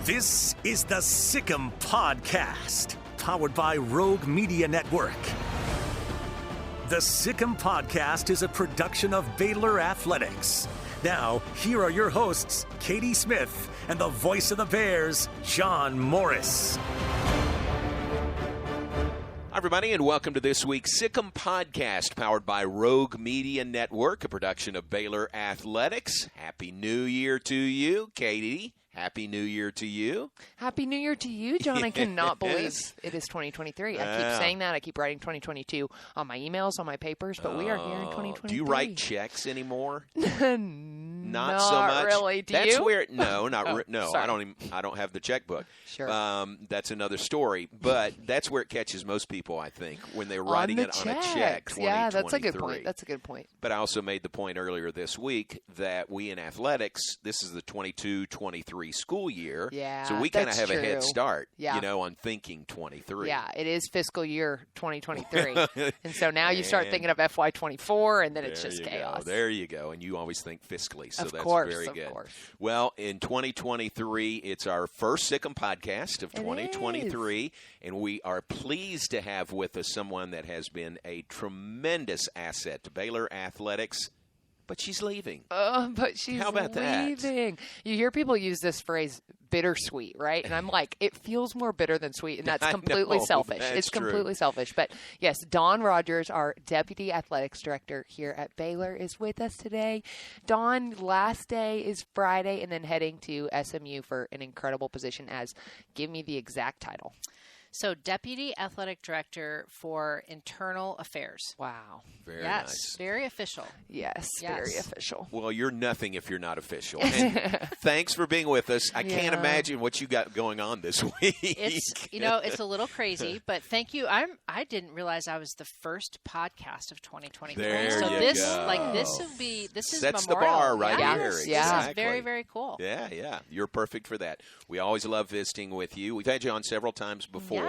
This is the Sick'em Podcast, powered by Rogue Media Network. The Sick'em Podcast is a production of Baylor Athletics. Now, here are your hosts, Katie Smith and the voice of the Bears, John Morris. Hi, everybody, and welcome to this week's Sick'em Podcast, powered by Rogue Media Network, a production of Baylor Athletics. Happy New Year to you, Katie. Happy New Year to you. Happy New Year to you, John. I cannot believe it is 2023. I keep saying that. I keep writing 2022 on my emails, on my papers, but we are here in 2023. Do you write checks anymore? Not so much. Really. Do that's you? Where no, not Oh, no. sorry. I don't have the checkbook. Sure. That's another story. But that's where it catches most people, I think, when they're writing it on a check. Yeah, that's a good point. That's a good point. But I also made the point earlier this week that we in athletics, this is the 22-23 school year. Yeah, so we kind of have true. a head start, yeah. on thinking 23. Yeah, it is fiscal year 2023. And so now you start thinking of FY24, and then it's just chaos. There you go. And you always think fiscally, so that's very good. Of course. Well, in 2023, it's our first Sick'em podcast of 2023, and we are pleased to have with us someone that has been a tremendous asset to Baylor Athletics. But she's leaving. But she's How about leaving. You hear people use this phrase, bittersweet, right? And I'm like, it feels more bitter than sweet, and that's completely selfish. It's completely selfish. But, yes, Dawn Rogers, our Deputy Athletics Director here at Baylor, is with us today. Dawn, last day is Friday, and then heading to SMU for an incredible position as, give me the exact title. So, Deputy Athletic Director for Internal Affairs. Wow. Very nice. Very official. Yes, very official. Well, you're nothing if you're not official. And thanks for being with us. I can't imagine what you got going on this week. It's a little crazy, but thank you. I didn't realize I was the first podcast of 2023. There so you this go. this is Sets memorial. the bar right yeah. here. This Exactly. is very, very cool. Yeah. You're perfect for that. We always love visiting with you. We've had you on several times before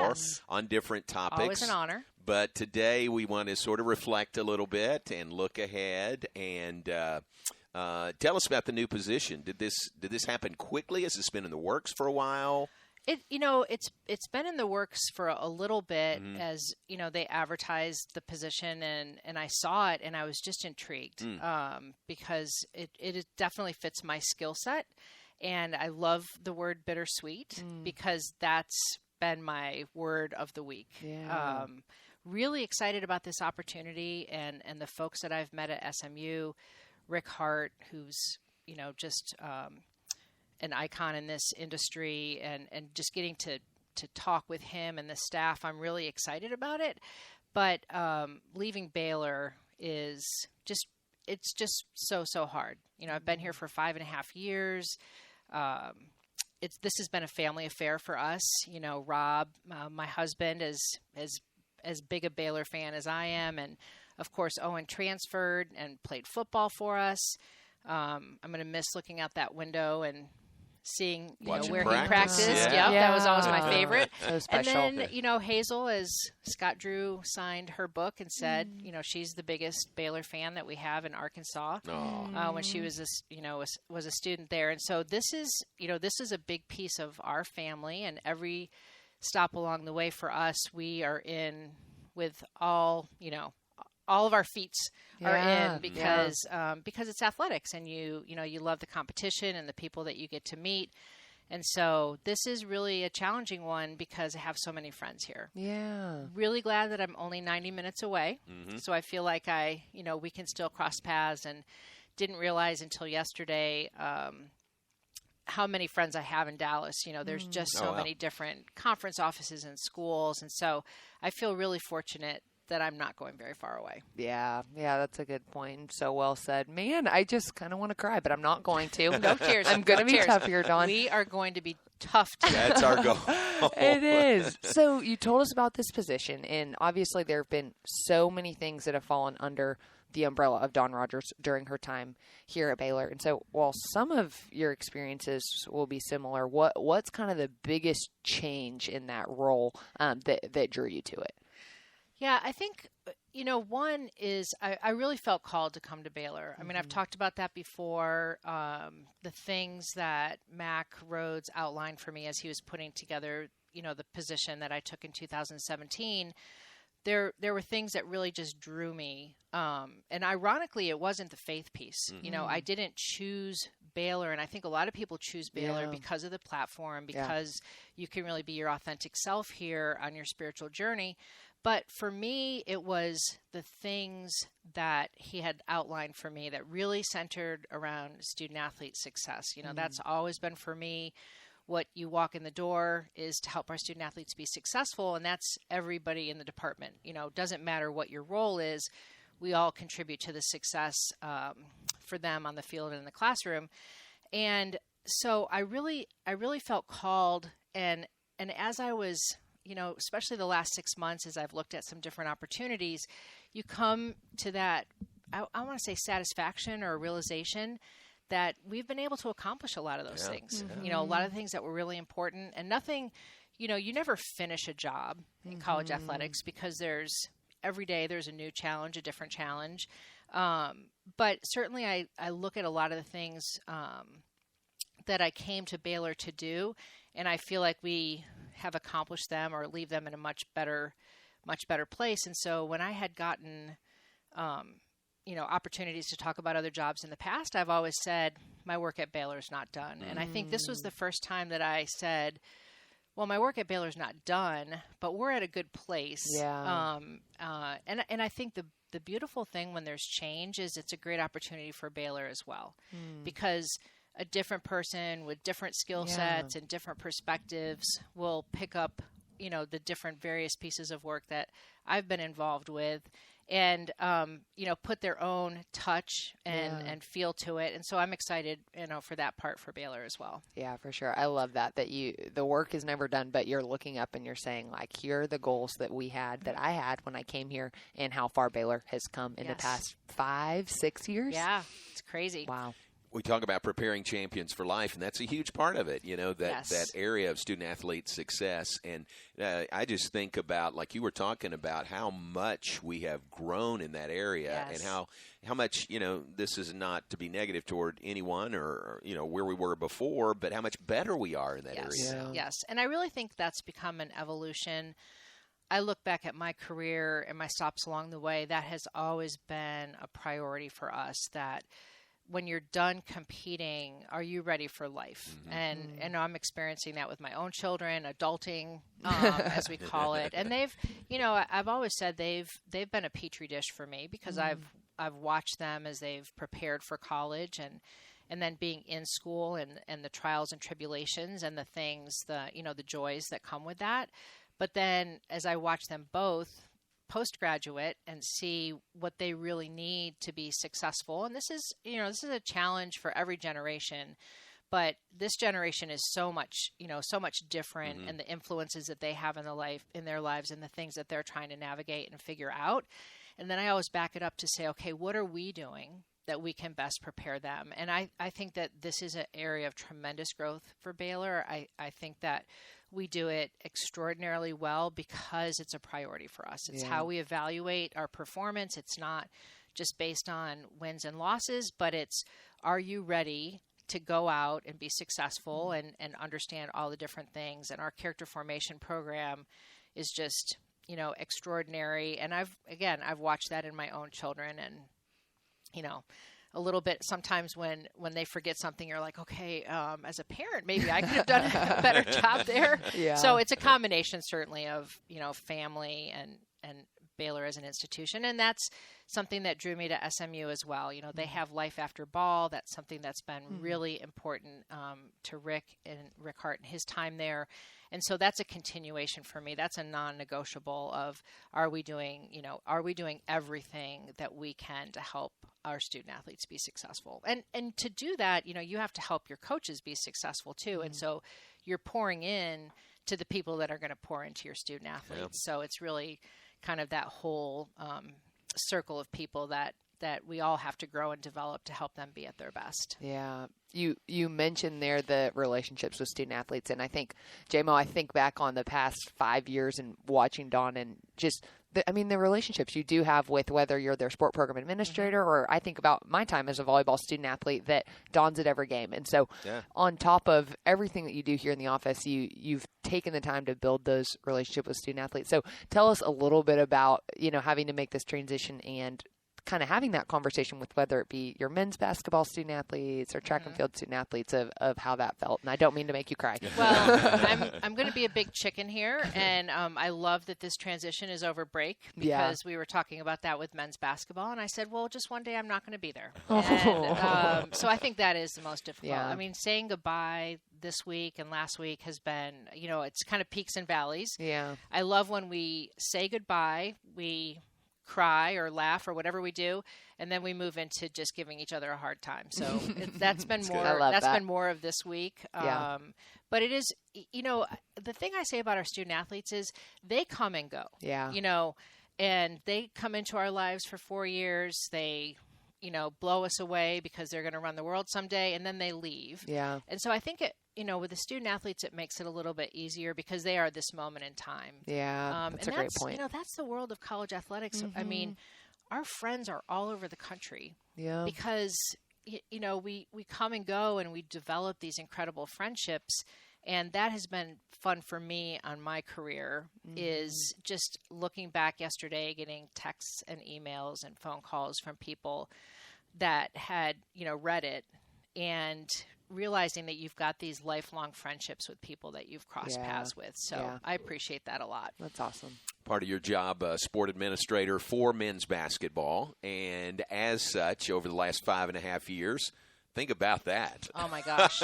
on different topics. Always an honor. But today we want to sort of reflect a little bit and look ahead and tell us about the new position. Did this happen quickly? Has this been in the works for a while? It's been in the works for a little bit as, they advertised the position and I saw it and I was just intrigued because it definitely fits my skill set. And I love the word bittersweet because that's been my word of the week. Yeah. Really excited about this opportunity and the folks that I've met at SMU, Rick Hart, who's, just an icon in this industry and just getting to talk with him and the staff. I'm really excited about it. But leaving Baylor is it's just so hard. I've been here for 5.5 years. This has been a family affair for us. Rob, my husband, is as big a Baylor fan as I am. And, of course, Owen transferred and played football for us. I'm going to miss looking out that window and seeing where he practiced. Yeah. That was always my favorite. So special. And then, Hazel, as Scott Drew signed her book and said, she's the biggest Baylor fan that we have in Arkansas when she was a student there. And so this is a big piece of our family, and every stop along the way for us, we are in with all of our feet are in because it's athletics, and you love the competition and the people that you get to meet. And so this is really a challenging one because I have so many friends here. Yeah. Really glad that I'm only 90 minutes away. So I feel like we can still cross paths, and didn't realize until yesterday how many friends I have in Dallas. There's just so many different conference offices and schools. And so I feel really fortunate that I'm not going very far away. Yeah, that's a good point. So well said. Man, I just kind of want to cry, but I'm not going to. No tears. I'm going to be tough here, Dawn. We are going to be tough together. That's our goal. It is. So you told us about this position, and obviously there have been so many things that have fallen under the umbrella of Dawn Rogers during her time here at Baylor. And so while some of your experiences will be similar, what's kind of the biggest change in that role that drew you to it? Yeah, I think, one is I really felt called to come to Baylor. I mean, I've talked about that before. The things that Mac Rhodes outlined for me as he was putting together, the position that I took in 2017, there were things that really just drew me. And ironically, it wasn't the faith piece. I didn't choose Baylor, and I think a lot of people choose Baylor because of the platform, because you can really be your authentic self here on your spiritual journey. But for me, it was the things that he had outlined for me that really centered around student-athlete success. That's always been for me. What you walk in the door is to help our student-athletes be successful, and that's everybody in the department. Doesn't matter what your role is. We all contribute to the success for them on the field and in the classroom. And so I really felt called, and as I was, especially the last 6 months, as I've looked at some different opportunities, you come to that, I want to say satisfaction or realization that we've been able to accomplish a lot of those things. A lot of things that were really important, and nothing, you never finish a job in college athletics, because every day there's a new challenge, a different challenge. But certainly I look at a lot of the things that I came to Baylor to do, and I feel like we have accomplished them or leave them in a much better place. And so when I had gotten, opportunities to talk about other jobs in the past, I've always said my work at Baylor is not done. And I think this was the first time that I said, well, my work at Baylor is not done, but we're at a good place. Yeah. And I think the beautiful thing when there's change is it's a great opportunity for Baylor as well, because a different person with different skill sets and different perspectives will pick up, the different various pieces of work that I've been involved with, and, put their own touch and feel to it. And so I'm excited, for that part for Baylor as well. Yeah, for sure. I love that the work is never done, but you're looking up and you're saying, like, here are the goals that I had when I came here, and how far Baylor has come in the past 5-6 years. Yeah, it's crazy. Wow. We talk about preparing champions for life, and that's a huge part of it, that area of student-athlete success. And I just think about, like you were talking about, how much we have grown in that area, and how much, this is not to be negative toward anyone or where we were before, but how much better we are in that area. Yeah. Yes, and I really think that's become an evolution. I look back at my career and my stops along the way, that has always been a priority for us, that when you're done competing, are you ready for life? And I'm experiencing that with my own children, adulting, as we call it. And they've, I've always said they've been a petri dish for me, because I've watched them as they've prepared for college, and then being in school, and the trials and tribulations and the things, the joys that come with that. But then as I watch them both postgraduate and see what they really need to be successful. And this is a challenge for every generation, but this generation is so much different, and the influences that they have in their lives, and the things that they're trying to navigate and figure out. And then I always back it up to say, okay, what are we doing that we can best prepare them? And I think that this is an area of tremendous growth for Baylor. I think that we do it extraordinarily well because it's a priority for us. It's how we evaluate our performance. It's not just based on wins and losses, but it's, are you ready to go out and be successful and understand all the different things? And our character formation program is just, extraordinary. And I've watched that in my own children, and, a little bit sometimes when they forget something, you're like, okay, as a parent, maybe I could have done a better job there. Yeah. So it's a combination, certainly, of, family and Baylor as an institution. And that's something that drew me to SMU as well. They have life after ball. That's something that's been really important to Rick Hart and his time there. And so that's a continuation for me. That's a non-negotiable of, are we doing everything that we can to help our student athletes be successful? And to do that, you have to help your coaches be successful too. And so you're pouring in to the people that are going to pour into your student athletes. Yep. So it's really kind of that whole circle of people that we all have to grow and develop to help them be at their best. Yeah. You mentioned there the relationships with student athletes. And I think, J-Mo, I think back on the past 5 years and watching Dawn and just the relationships you do have with whether you're their sport program administrator or I think about my time as a volleyball student athlete that dawns at every game. And so on top of everything that you do here in the office, you've taken the time to build those relationships with student athletes. So tell us a little bit about, having to make this transition and kind of having that conversation with whether it be your men's basketball student athletes or track and field student athletes of how that felt. And I don't mean to make you cry. Well, I'm going to be a big chicken here, and I love that this transition is over break because we were talking about that with men's basketball, and I said, well, just one day I'm not going to be there. And, so I think that is the most difficult. Yeah. I mean, saying goodbye this week and last week has been, it's kind of peaks and valleys. Yeah. I love when we say goodbye, we cry or laugh or whatever we do, and then we move into just giving each other a hard time. So that's been been more of this week. But it is, the thing I say about our student athletes is they come and go. Yeah. And they come into our lives for 4 years. They blow us away because they're going to run the world someday, and then they leave. Yeah. And so I think with the student athletes, it makes it a little bit easier because they are this moment in time. Yeah, that's a great point. That's the world of college athletics. I mean, our friends are all over the country. Yeah. Because, we come and go and we develop these incredible friendships. And that has been fun for me on my career is just looking back yesterday, getting texts and emails and phone calls from people that had, read it and realizing that you've got these lifelong friendships with people that you've crossed paths with. So I appreciate that a lot. That's awesome. Part of your job, sport administrator for men's basketball. And as such, over the last 5.5 years, think about that. Oh, my gosh.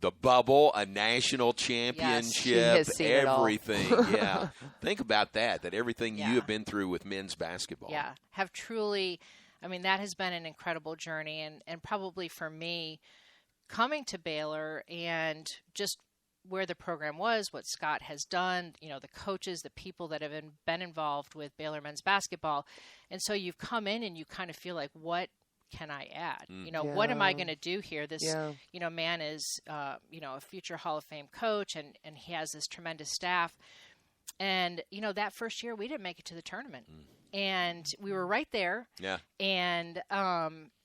The bubble, a national championship, everything. Yeah. Think about that everything you have been through with men's basketball. Yeah. Have truly, that has been an incredible journey. And probably for me, coming to Baylor and just where the program was, what Scott has done, the coaches, the people that have been involved with Baylor men's basketball. And so you've come in and you kind of feel like, what can I add? What am I going to do here? This, man is, a future Hall of Fame coach and he has this tremendous staff. And, that first year we didn't make it to the tournament and we were right there. Yeah. And,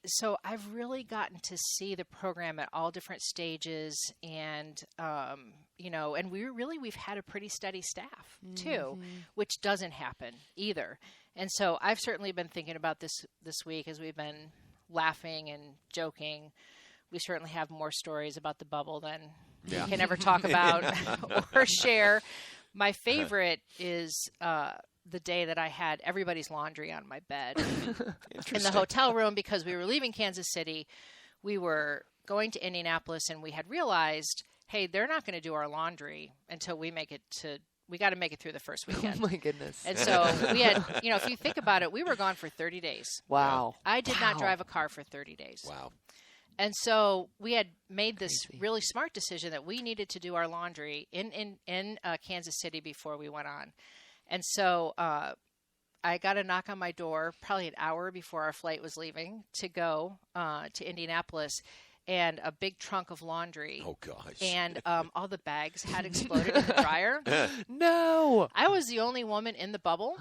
so I've really gotten to see the program at all different stages and, and we've had a pretty steady staff too, which doesn't happen either. And so I've certainly been thinking about this week as we've been laughing and joking. We certainly have more stories about the bubble than we can ever talk about or share. My favorite is the day that I had everybody's laundry on my bed in the hotel room because we were leaving Kansas City. We were going to Indianapolis and we had realized, hey, they're not going to do our laundry until we make it to we got to make it through the first weekend. Oh, my goodness. And so we had, if you think about it, we were gone for 30 days. Wow. I did not drive a car for 30 days. Wow. And so we had made this really smart decision that we needed to do our laundry in Kansas City before we went on. And so I got a knock on my door probably an hour before our flight was leaving to go to Indianapolis. And a big trunk of laundry. Oh, gosh. And all the bags had exploded in the dryer. No. I was the only woman in the bubble.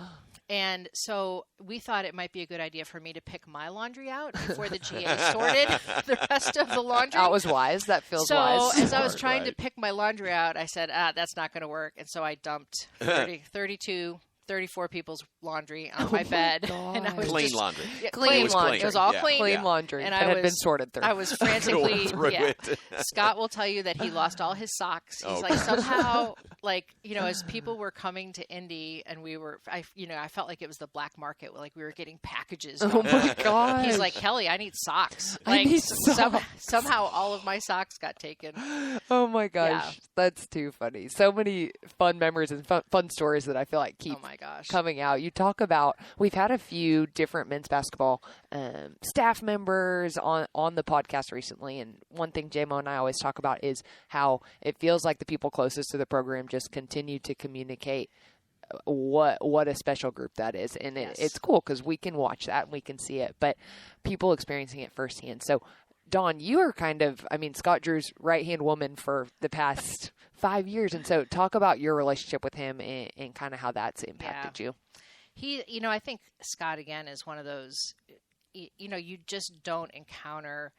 And so we thought it might be a good idea for me to pick my laundry out before the GA sorted the rest of the laundry. That was wise. That feels wise. So as I was trying to pick my laundry out, I said, that's not going to work. And so I dumped 34 people's laundry on my bed. And I was clean laundry. Yeah, clean laundry. It was all clean. Clean laundry. And that had been sorted through. I was frantically, Scott will tell you that he lost all his socks. He's like, somehow, as people were coming to Indy and I felt like it was the black market. Like we were getting packages. Oh my God. He's like, Kelly, I need socks. I need socks. Somehow all of my socks got taken. Oh my gosh. Yeah. That's too funny. So many fun memories and fun stories that I feel like keep coming out. You talk about, we've had a few different men's basketball staff members on the podcast recently, and one thing JMO and I always talk about is how it feels like the people closest to the program just continue to communicate what a special group that is. And it's cool because we can watch that and we can see it, but people experiencing it firsthand. So Dawn, you are Scott Drew's right-hand woman for the past 5 years. And so talk about your relationship with him and kind of how that's impacted you. He, I think Scott, again, is one of those, you just don't encounter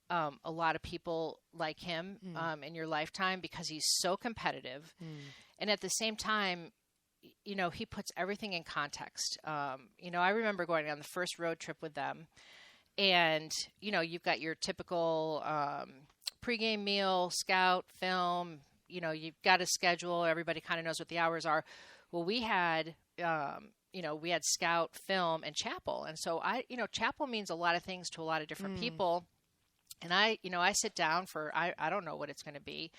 a lot of people like him in your lifetime because he's so competitive. And at the same time, he puts everything in context. I remember going on the first road trip with them. And, you've got your typical pregame meal, scout, film, you've got a schedule. Everybody kind of knows what the hours are. Well, we had, we had scout, film, and chapel. And so chapel means a lot of things to a lot of different people. And I sit down for, I don't know what it's going to be.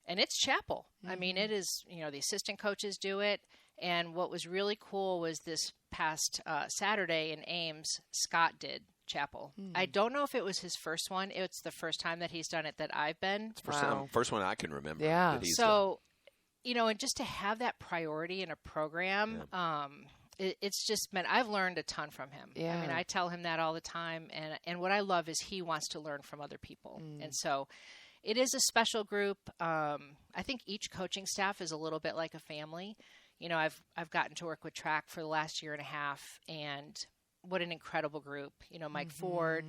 And it's chapel. I mean, it is, the assistant coaches do it. And what was really cool was this past Saturday in Ames, Scott did chapel. I don't know if it was his first one. It's the first time that he's done it that I've been. First one I can remember. Yeah. That he's done. And just to have that priority in a program, it's just meant I've learned a ton from him. Yeah. I mean, I tell him that all the time. And what I love is he wants to learn from other people. And so it is a special group. I think each coaching staff is a little bit like a family. I've gotten to work with track for the last year and a half, and what an incredible group. Mike Ford,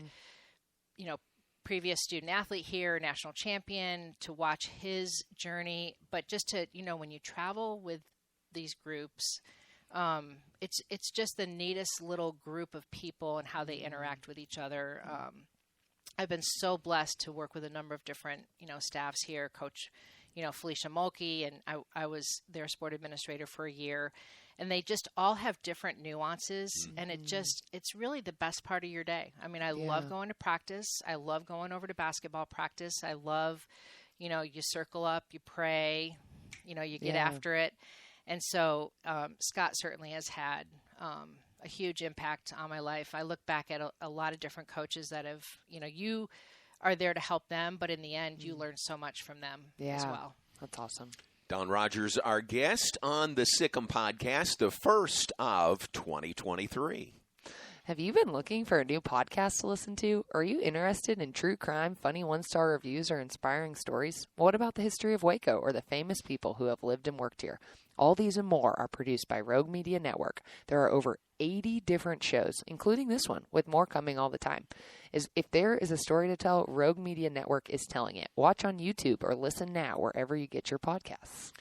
previous student athlete here, national champion, to watch his journey. But just to, when you travel with these groups, it's just the neatest little group of people and how they interact with each other. I've been so blessed to work with a number of different, staffs here. Coach, Felicia Mulkey, and I was their sport administrator for a year. And they just all have different nuances, and it's really the best part of your day. I mean, I love going to practice. I love going over to basketball practice. I love, you circle up, you pray, you get after it. And so Scott certainly has had a huge impact on my life. I look back at a lot of different coaches that have, you are there to help them, but in the end, you learn so much from them as well. That's awesome. Dawn Rogers, our guest on the Sikkim podcast, the first of 2023. Have you been looking for a new podcast to listen to? Are you interested in true crime, funny one-star reviews, or inspiring stories? What about the history of Waco or the famous people who have lived and worked here? All these and more are produced by Rogue Media Network. There are over 80 different shows, including this one, with more coming all the time. If there is a story to tell, Rogue Media Network is telling it. Watch on YouTube or listen now wherever you get your podcasts.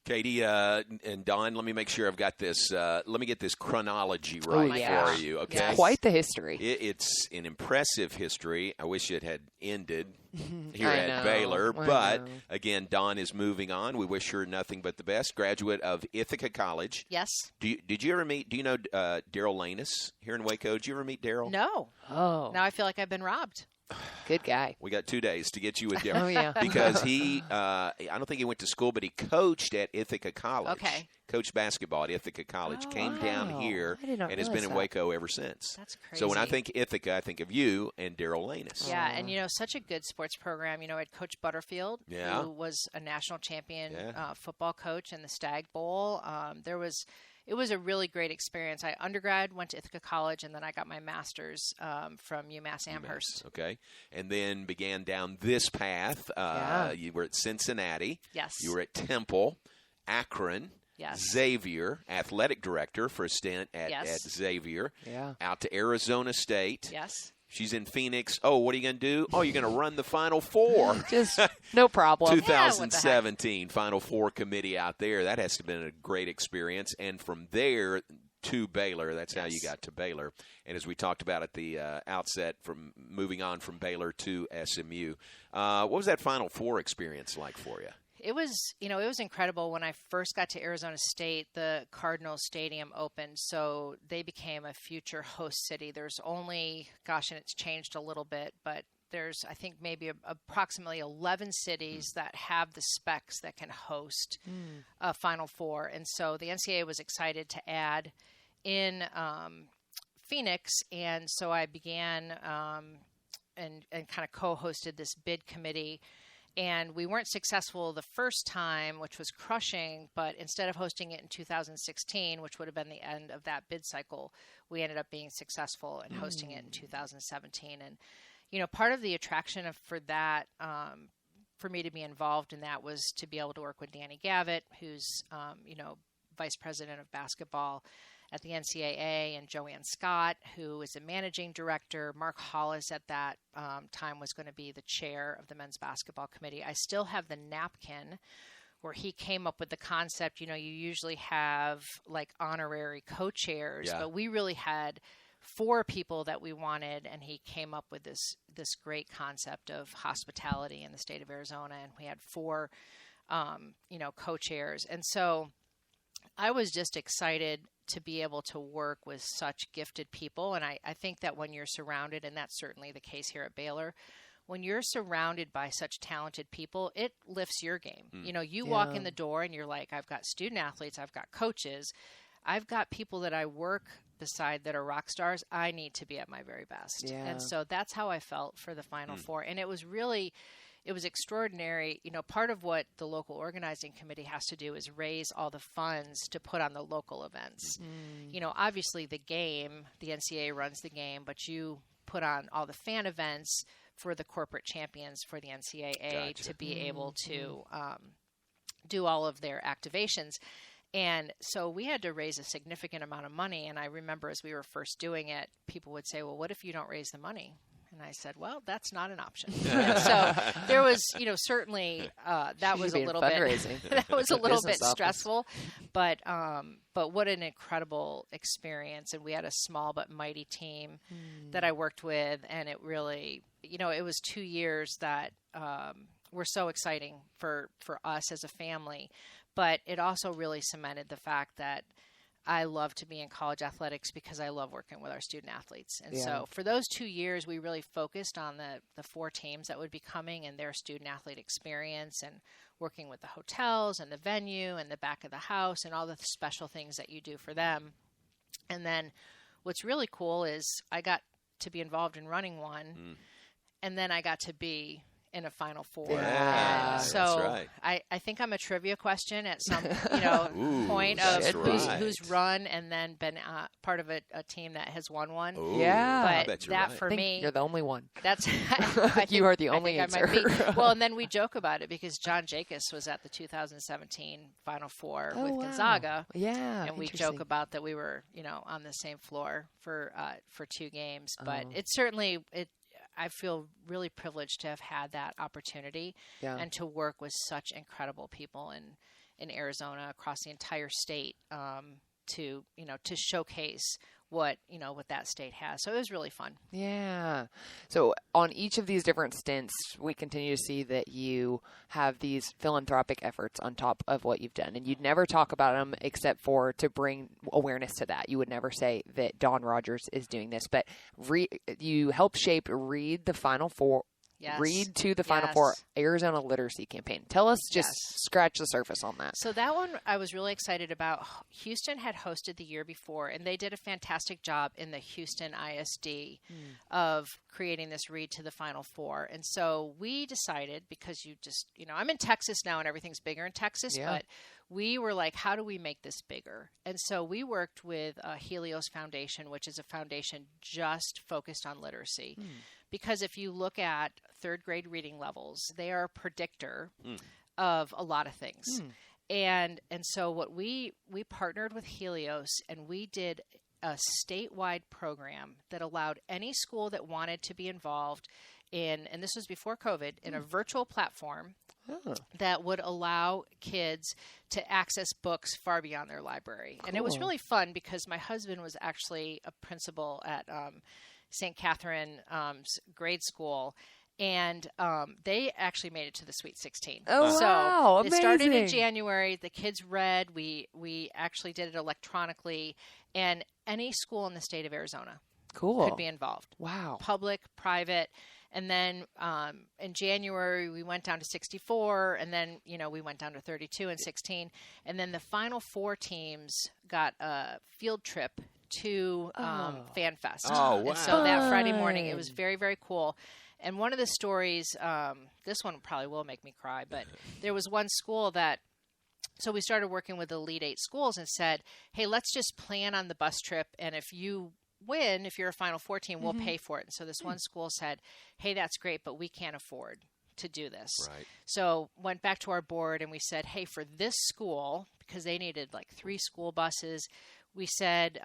Katie and Dawn, let me make sure I've got this. Let me get this chronology right for you. Okay, it's quite the history. It's an impressive history. I wish it had ended here at Baylor, but again, Dawn is moving on. We wish her nothing but the best. Graduate of Ithaca College. Yes. Did you ever meet? Do you know Daryl Lanus here in Waco? Did you ever meet Daryl? No. Oh. Now I feel like I've been robbed. Good guy. We got 2 days to get you with Daryl. Oh, yeah. Because he, I don't think he went to school, but he coached at Ithaca College. Okay. Coached basketball at Ithaca College. Came down here and has been in Waco ever since. That's crazy. So when I think Ithaca, I think of you and Daryl Lanus. Yeah, and such a good sports program. I had Coach Butterfield, who was a national champion football coach in the Stag Bowl. It was a really great experience. I undergrad, went to Ithaca College, and then I got my master's from UMass Amherst. Okay. And then began down this path. You were at Cincinnati. Yes. You were at Temple, Akron. Yes. Xavier, athletic director for a stint at Xavier. Yeah. Out to Arizona State. Yes. She's in Phoenix. Oh, what are you going to do? Oh, you're going to run the Final Four. Just no problem. 2017 Final Four committee out there. That has to have been a great experience. And from there to Baylor, that's how you got to Baylor. And as we talked about at the outset, from moving on from Baylor to SMU, what was that Final Four experience like for you? It was, it was incredible. When I first got to Arizona State, the Cardinals Stadium opened, so they became a future host city. There's only, and it's changed a little bit, but there's, I think, maybe approximately 11 cities that have the specs that can host a Final Four. And so the NCAA was excited to add in Phoenix, and so I began and kind of co-hosted this bid committee. And we weren't successful the first time, which was crushing, but instead of hosting it in 2016, which would have been the end of that bid cycle, we ended up being successful and hosting it in 2017. And part of the attraction for that, for me to be involved in that, was to be able to work with Danny Gavitt, who's, vice president of basketball at the NCAA, and Joanne Scott, who is a managing director. Mark Hollis at that time was going to be the chair of the men's basketball committee. I still have the napkin where he came up with the concept. You usually have like honorary co-chairs, but we really had 4 people that we wanted, and he came up with this great concept of hospitality in the state of Arizona, and we had 4 co-chairs. And so I was just excited to be able to work with such gifted people. And I think that when you're surrounded, and that's certainly the case here at Baylor, when you're surrounded by such talented people, it lifts your game. You walk in the door and you're like, I've got student athletes, I've got coaches, I've got people that I work beside that are rock stars. I need to be at my very best. And so that's how I felt for the Final Four. And it was extraordinary. Part of what the local organizing committee has to do is raise all the funds to put on the local events. Obviously the game, the NCAA runs the game, but you put on all the fan events for the corporate champions for the NCAA to be able to do all of their activations. And so we had to raise a significant amount of money. And I remember as we were first doing it, people would say, well, what if you don't raise the money? And I said, well, that's not an option. So there was, certainly that was a little bit stressful, but what an incredible experience. And we had a small but mighty team that I worked with, and it really, it was 2 years that were so exciting for us as a family. But it also really cemented the fact that I love to be in college athletics because I love working with our student athletes. And so for those 2 years, we really focused on the 4 teams that would be coming and their student athlete experience, and working with the hotels and the venue and the back of the house and all the special things that you do for them. And then what's really cool is I got to be involved in running one, and then I got to be in a Final Four. Yeah, so that's right. I think I'm a trivia question at some point of who's run and then been part of a team that has won one. Ooh, but that right. for me, you're the only one. That's you are the only answer. Well, and then we joke about it because John Jacobs was at the 2017 Final Four with Gonzaga. Yeah, and we joke about that we were on the same floor for 2 games. But it's certainly I feel really privileged to have had that opportunity and to work with such incredible people in Arizona, across the entire state, to showcase what that state has. So it was really fun. Yeah. So on each of these different stints, we continue to see that you have these philanthropic efforts on top of what you've done. And you'd never talk about them except for to bring awareness to that. You would never say that Don Rogers is doing this. But you helped shape Read the Final Four. Yes. Read to the Final Four Arizona Literacy Campaign. Tell us, just scratch the surface on that. So that one I was really excited about. Houston had hosted the year before, and they did a fantastic job in the Houston ISD of creating this Read to the Final Four. And so we decided, because I'm in Texas now and everything's bigger in Texas, but we were like, how do we make this bigger? And so we worked with Helios Foundation, which is a foundation just focused on literacy. Because if you look at 3rd grade reading levels, they are a predictor of a lot of things. And so what we partnered with Helios, and we did a statewide program that allowed any school that wanted to be involved in, and this was before COVID, in a virtual platform that would allow kids to access books far beyond their library. Cool. And it was really fun because my husband was actually a principal at St. Catherine's grade school, and they actually made it to the Sweet 16. Oh, so wow. Amazing. It started in January. The kids read. We actually did it electronically, and any school in the state of Arizona could be involved. Wow. Public, private. And then in January, we went down to 64, and then, we went down to 32 and 16. And then the Final Four teams got a field trip to Fan Fest. Oh, wow. And so that Friday morning, it was very, very cool. And one of the stories, this one probably will make me cry, but there was one school so we started working with the Elite 8 schools and said, hey, let's just plan on the bus trip. And if you win, if you're a Final Four team, we'll pay for it. And so this one school said, hey, that's great, but we can't afford to do this. Right. So went back to our board and we said, hey, for this school, because they needed like 3 school buses, we said,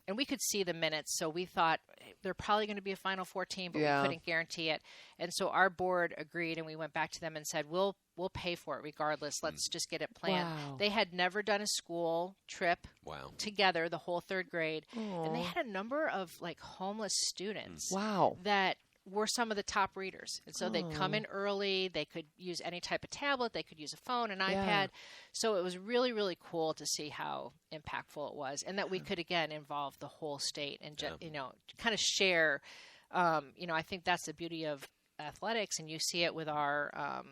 and we could see the minutes, so we thought they're probably going to be a Final Four team, but we couldn't guarantee it. And so our board agreed, and we went back to them and said, we'll pay for it regardless. Let's just get it planned. Wow. They had never done a school trip together, the whole 3rd grade. Aww. And they had a number of like homeless students that were some of the top readers. And so they'd come in early. They could use any type of tablet. They could use a phone, an iPad. So it was really, really cool to see how impactful it was, and that we could, again, involve the whole state and, kind of share. I think that's the beauty of athletics, and you see it with our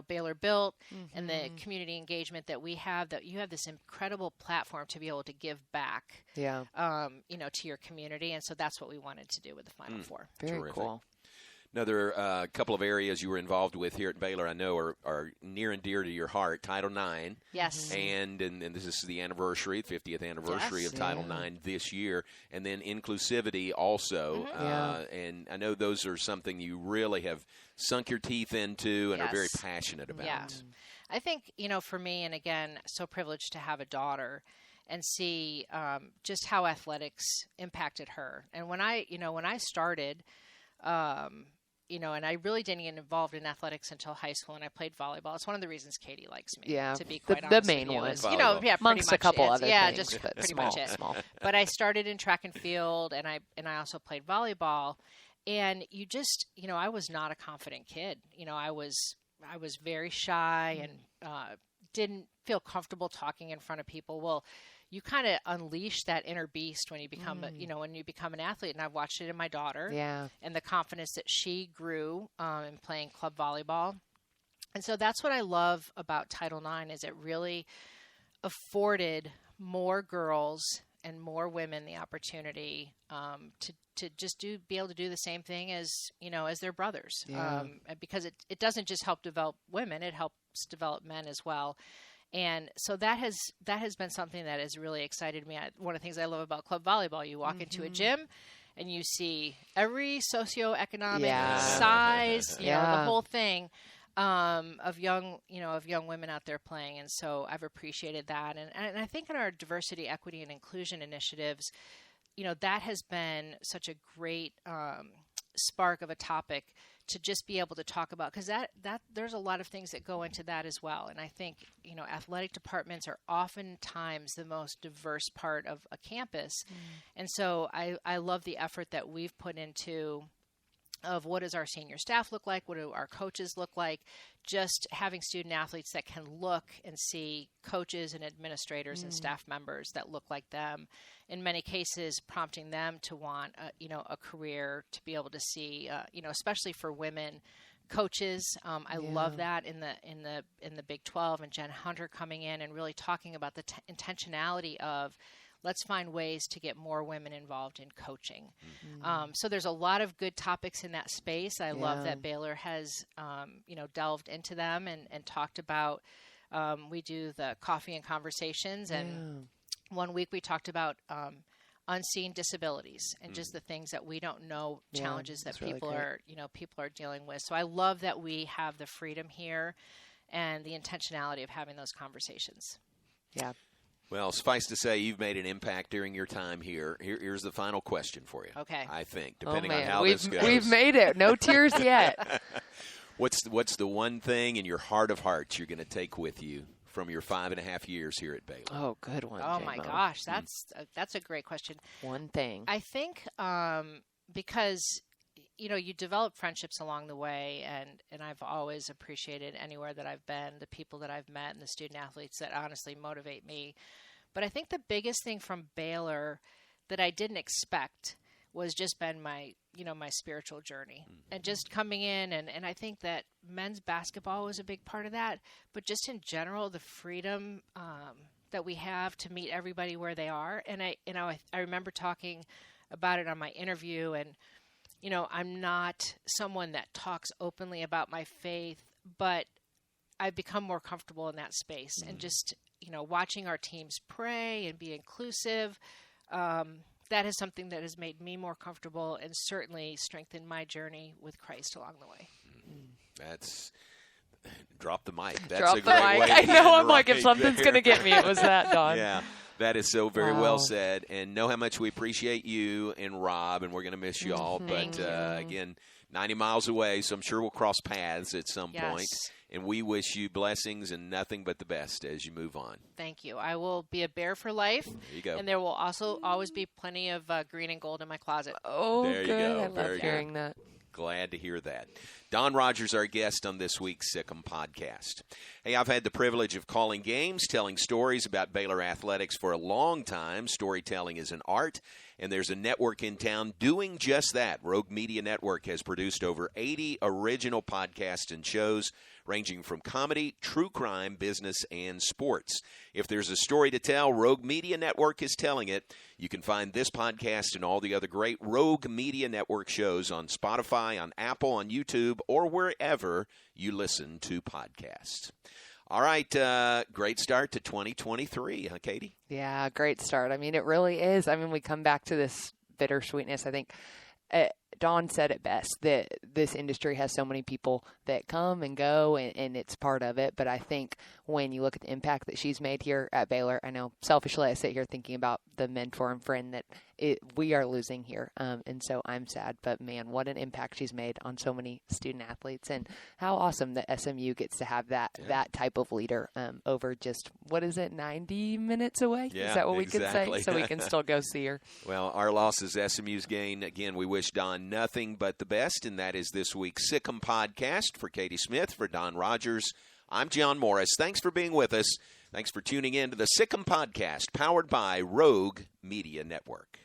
Baylor Built and the community engagement that we have, that you have this incredible platform to be able to give back, to your community. And so that's what we wanted to do with the Final Four. Very Terrific. cool. Another couple of areas you were involved with here at Baylor, I know, are near and dear to your heart. Title IX. Yes. And this is the anniversary, 50th anniversary of Title IX this year. And then Inclusivity also. And I know those are something you really have sunk your teeth into and are very passionate about. Yeah. I think, for me, and again, so privileged to have a daughter and see just how athletics impacted her. And when I started, and I really didn't get involved in athletics until high school, and I played volleyball. It's one of the reasons Katie likes me. Yeah, to be quite the honest, main one. Is, pretty amongst much a couple it. other things. Just pretty small, much it. Small. But I started in track and field, and I also played volleyball. And you just, I was not a confident kid. I was very shy and didn't feel comfortable talking in front of people. Well, you kind of unleash that inner beast when you become, when you become an athlete. And I've watched it in my daughter, and the confidence that she grew in playing club volleyball. And so that's what I love about Title IX, is it really afforded more girls and more women the opportunity to just be able to do the same thing as their brothers. Because it doesn't just help develop women; it helps develop men as well. And so that has been something that has really excited me. One of the things I love about club volleyball, you walk into a gym and you see every socioeconomic size, the whole thing of young women out there playing. And so I've appreciated that. And I think in our diversity, equity, and inclusion initiatives, that has been such a great spark of a topic to just be able to talk about, because that there's a lot of things that go into that as well. And I think, athletic departments are oftentimes the most diverse part of a campus. And so I love the effort that we've put into of what does our senior staff look like? What do our coaches look like? Just having student athletes that can look and see coaches and administrators and staff members that look like them. In many cases, prompting them to want, a career, to be able to see, especially for women coaches. I love that in the Big 12, and Jen Hunter coming in and really talking about the intentionality of, let's find ways to get more women involved in coaching. So there's a lot of good topics in that space. I love that Baylor has, delved into them and talked about, we do the coffee and conversations. And one week we talked about unseen disabilities and just the things that we don't know, challenges that people are dealing with. So I love that we have the freedom here and the intentionality of having those conversations. Yeah. Well, suffice to say, you've made an impact during your time here. Here's the final question for you. Okay. I think, depending on how this goes. We've made it. No tears yet. What's the one thing in your heart of hearts you're going to take with you from your 5.5 years here at Baylor? Oh, good one. Oh, my gosh. That's a great question. One thing. I think because you develop friendships along the way, and I've always appreciated anywhere that I've been, the people that I've met and the student athletes that honestly motivate me. But I think the biggest thing from Baylor that I didn't expect was just been my spiritual journey and just coming in. And I think that men's basketball was a big part of that, but just in general, the freedom that we have to meet everybody where they are. And I remember talking about it on my interview, and I'm not someone that talks openly about my faith, but I've become more comfortable in that space. And just, watching our teams pray and be inclusive, that is something that has made me more comfortable and certainly strengthened my journey with Christ along the way. That's drop the mic. That's drop a great way. I know. I'm like, if something's going to get me, it was that, Dawn. Yeah. That is so very well said, and know how much we appreciate you and Rob, and we're going to miss you all. But again, 90 miles away, so I'm sure we'll cross paths at some point. And we wish you blessings and nothing but the best as you move on. Thank you. I will be a bear for life. There you go. And there will also always be plenty of green and gold in my closet. Oh, there you good. go. I love hearing that. Glad to hear that. Don Rogers, our guest on this week's Sikkim podcast. Hey, I've had the privilege of calling games, telling stories about Baylor athletics for a long time. Storytelling is an art, and there's a network in town doing just that. Rogue Media Network has produced over 80 original podcasts and shows ranging from comedy, true crime, business, and sports. If there's a story to tell, Rogue Media Network is telling it. You can find this podcast and all the other great Rogue Media Network shows on Spotify, on Apple, on YouTube, or wherever you listen to podcasts. All right, great start to 2023, huh, Katie? Yeah, great start. I mean, it really is. I mean, we come back to this bittersweetness. I think Dawn said it best, that this industry has so many people that come and go, and it's part of it. But I think when you look at the impact that she's made here at Baylor, I know selfishly I sit here thinking about the mentor and friend that we are losing here. And so I'm sad. But, man, what an impact she's made on so many student athletes. And how awesome that SMU gets to have that type of leader over just, 90 minutes away? Yeah, is that what exactly. we could say? So we can still go see her. Well, our loss is SMU's gain. Again, we wish Don nothing but the best, and that is this week's Sikkim podcast. For Katie Smith, for Don Rogers, I'm John Morris. Thanks for being with us. Thanks for tuning in to the Sikkim podcast, powered by Rogue Media Network.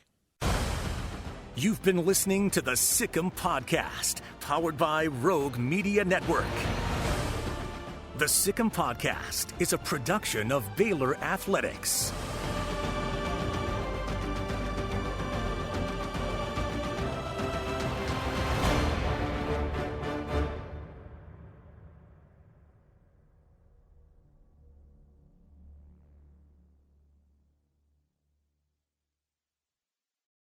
You've been listening to the Sikkim podcast, powered by Rogue Media Network. The Sikkim podcast is a production of Baylor Athletics.